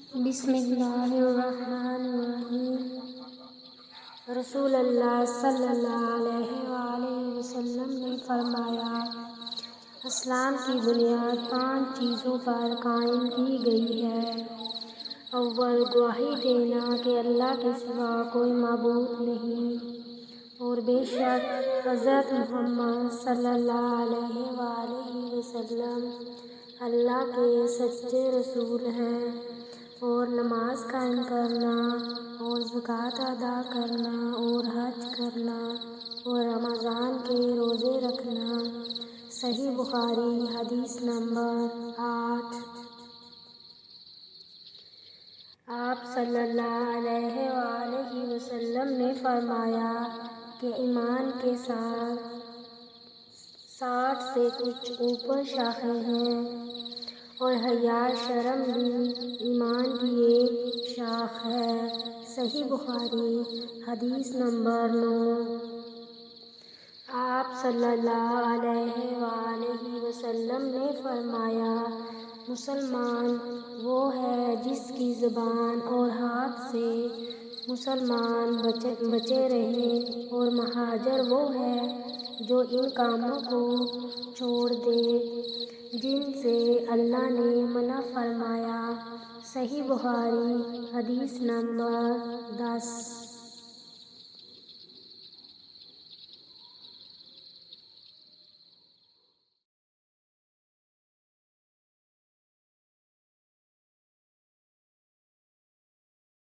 بسم اللہ الرحمن الرحیم۔ رسول اللہ صلی اللہ علیہ وآلہ وسلم نے فرمایا، اسلام کی بنیاد 5 چیزوں پر قائم کی گئی ہے۔ اول، گواہی دینا کہ اللہ کے سوا کوئی معبود نہیں، اور بے شک حضرت محمد صلی اللہ علیہ وآلہ وسلم اللہ کے سچے رسول ہیں، اور نماز قائم کرنا، اور زکوٰۃ ادا کرنا، اور حج کرنا، اور رمضان کے روزے رکھنا۔ صحیح بخاری حدیث نمبر 8۔ آپ صلی اللہ علیہ وآلہ وسلم نے فرمایا کہ ایمان کے 60 سے کچھ اوپر شاخیں ہیں، اور حیا شرم بھی ایمان کی ایک شاخ ہے۔ صحیح بخاری حدیث نمبر 9۔ آپ صلی اللہ علیہ وآلہ وسلم نے فرمایا، مسلمان وہ ہے جس کی زبان اور ہاتھ سے مسلمان بچے رہیں، اور مہاجر وہ ہے جو ان کاموں کو چھوڑ دے جن سے اللہ نے منع فرمایا۔ صحیح بخاری حدیث نمبر 10۔